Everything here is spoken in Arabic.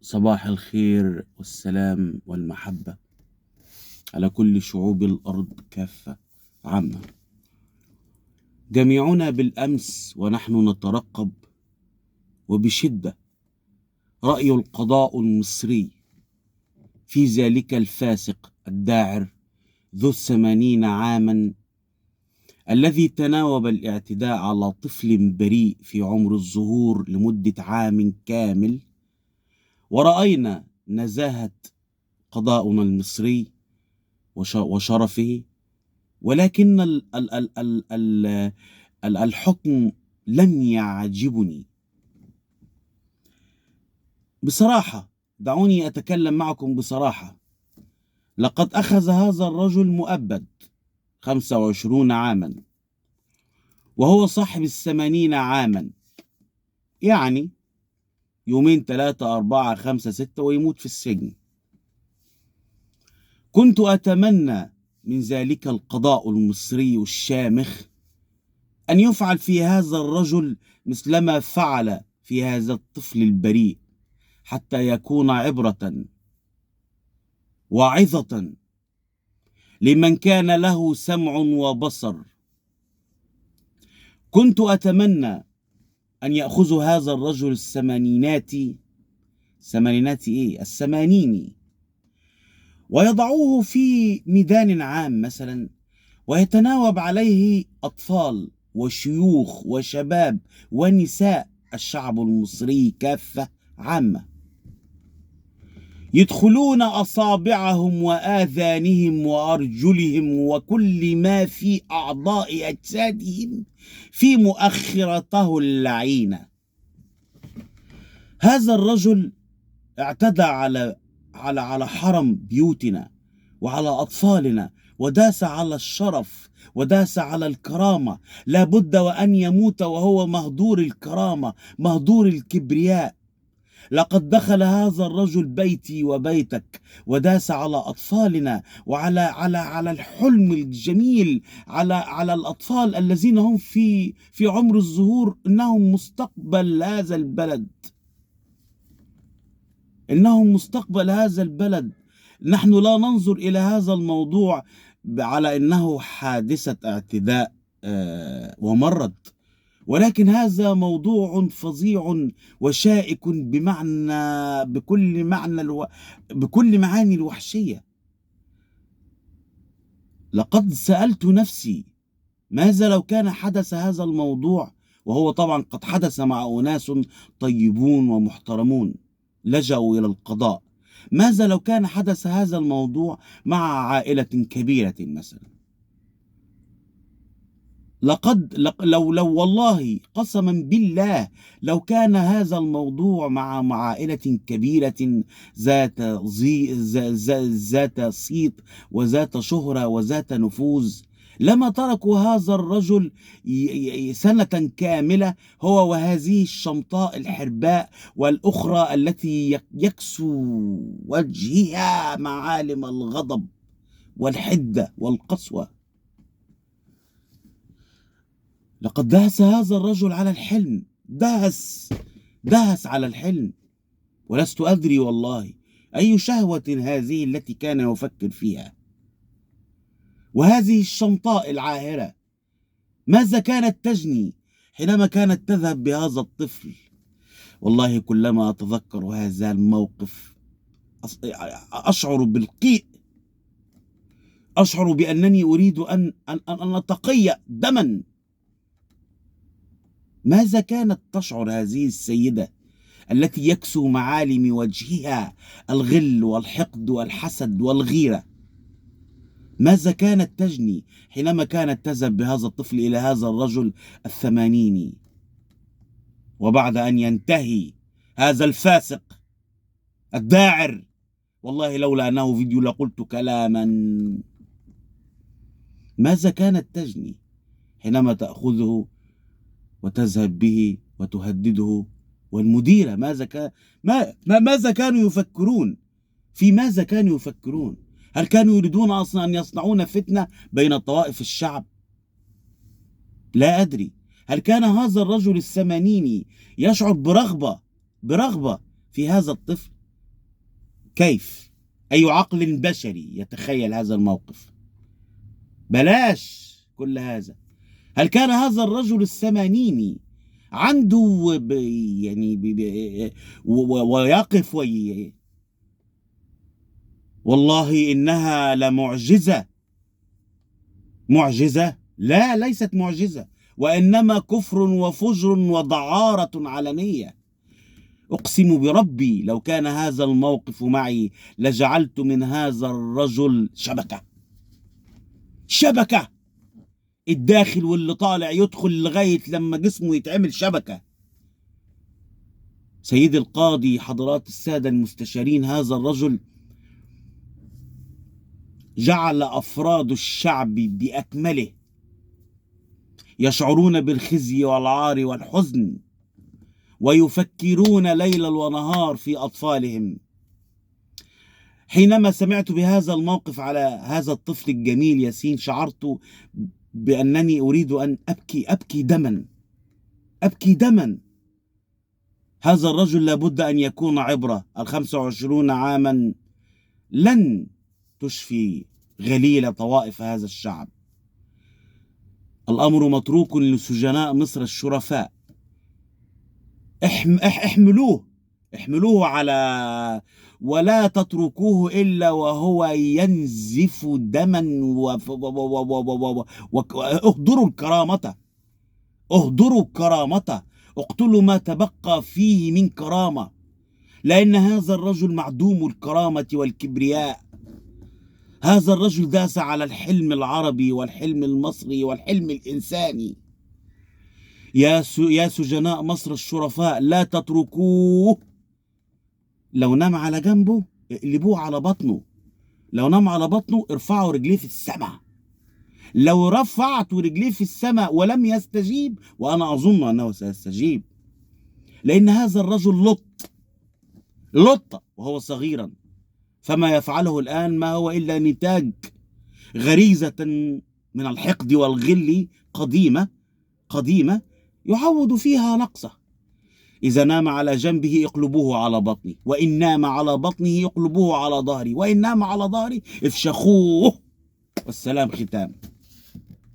صباح الخير والسلام والمحبة على كل شعوب الأرض كافة عامة. جميعنا بالأمس ونحن نترقب وبشدة رأي القضاء المصري في ذلك الفاسق الداعر ذو 80 عاما الذي تناوب الاعتداء على طفل بريء في عمر الظهور لمدة عام كامل. ورأينا نزاهة قضاؤنا المصري وشرفه، ولكن الحكم لم يعجبني بصراحة. دعوني أتكلم معكم بصراحة. لقد أخذ هذا الرجل مؤبد 25 عاما وهو صاحب 80 عاما، يعني يومين 3 4 5 6 ويموت في السجن. كنت أتمنى من ذلك القضاء المصري الشامخ أن يفعل في هذا الرجل مثلما فعل في هذا الطفل البريء، حتى يكون عبرة واعظة لمن كان له سمع وبصر. كنت أتمنى أن يأخذوا هذا الرجل الثمانيني ويضعوه في ميدان عام مثلا، ويتناوب عليه أطفال وشيوخ وشباب ونساء الشعب المصري كافة عامة، يدخلون أصابعهم وآذانهم وأرجلهم وكل ما في أعضاء أجسادهم في مؤخرته اللعينة. هذا الرجل اعتدى على حرم بيوتنا وعلى أطفالنا، وداس على الشرف وداس على الكرامة. لا بد وأن يموت وهو مهدور الكرامة، مهدور الكبرياء. لقد دخل هذا الرجل بيتي وبيتك وداس على أطفالنا وعلى على الحلم الجميل، على الأطفال الذين هم في عمر الظهور، إنهم مستقبل هذا البلد، إنهم مستقبل هذا البلد. نحن لا ننظر إلى هذا الموضوع على أنه حادثة اعتداء ومرت، ولكن هذا موضوع فظيع وشائك بكل معاني الوحشية. لقد سألت نفسي ماذا لو كان حدث هذا الموضوع، وهو طبعا قد حدث مع أناس طيبون ومحترمون لجأوا إلى القضاء. ماذا لو كان حدث هذا الموضوع مع عائلة كبيرة مثلا؟ لو والله قسما بالله لو كان هذا الموضوع مع عائلة كبيرة ذات صيت وذات شهرة وذات نفوذ، لما تركوا هذا الرجل سنة كاملة، هو وهذه الشمطاء الحرباء والأخرى التي يكسو وجهها معالم الغضب والحدة والقسوة. لقد دهس هذا الرجل على الحلم، دهس على الحلم، ولست أدري والله أي شهوة هذه التي كان يفكر فيها. وهذه الشمطاء العاهرة ماذا كانت تجني حينما كانت تذهب بهذا الطفل؟ والله كلما أتذكر هذا الموقف أشعر بالقيء، أشعر بأنني أريد أن أتقيأ دما. ماذا كانت تشعر هذه السيدة التي يكسو معالم وجهها الغل والحقد والحسد والغيرة؟ ماذا كانت تجني حينما كانت تذهب بهذا الطفل إلى هذا الرجل 80؟ وبعد أن ينتهي هذا الفاسق الداعر، والله لولا أنه فيديو لقلت كلاما. ماذا كانت تجني حينما تأخذه وتذهب به وتهدده؟ والمديرة ماذا كانوا يفكرون؟ في ماذا كانوا يفكرون؟ هل كانوا يريدون أصلا أن يصنعون فتنة بين طوائف الشعب؟ لا أدري. هل كان هذا الرجل الثمانيني يشعر برغبة في هذا الطفل؟ كيف؟ أي عقل بشري يتخيل هذا الموقف؟ بلاش كل هذا. هل كان هذا الرجل السمانيني عنده يعني ويقف والله إنها لمعجزة. معجزة؟ لا، ليست معجزة، وإنما كفر وفجر ودعارة علنية. أقسم بربي لو كان هذا الموقف معي لجعلت من هذا الرجل شبكة. شبكة، الداخل واللي طالع يدخل لغاية لما جسمه يتعمل شبكة. سيدي القاضي، حضرات السادة المستشارين، هذا الرجل جعل أفراد الشعب بأكمله يشعرون بالخزي والعار والحزن، ويفكرون ليلا ونهار في أطفالهم. حينما سمعت بهذا الموقف على هذا الطفل الجميل ياسين، شعرت بأنني أريد أن أبكي دما، أبكي دما. هذا الرجل لابد أن يكون عبرة. 25 عاما لن تشفي غليل طوائف هذا الشعب. الأمر متروك لسجناء مصر الشرفاء. احملوه على، ولا تتركوه إلا وهو ينزف دما. اهدروا الكرامة، اهدروا كرامته، اقتلوا ما تبقى فيه من كرامة، لأن هذا الرجل معدوم الكرامة والكبرياء. هذا الرجل داس على الحلم العربي والحلم المصري والحلم الإنساني. يا سجناء مصر الشرفاء، لا تتركوه. لو نام على جنبه اقلبوه على بطنه، لو نام على بطنه ارفعوا رجليه في السماء. لو رفعت رجليه في السماء ولم يستجيب، وأنا أظن أنه سيستجيب، لأن هذا الرجل لط وهو صغيرا، فما يفعله الآن ما هو إلا نتاج غريزة من الحقد والغل قديمة يعوض فيها نقصه. إذا نام على جنبه اقلبوه على بطنه، وإن نام على بطنه اقلبوه على ظهره، وإن نام على ظهره افشخوه. والسلام ختام.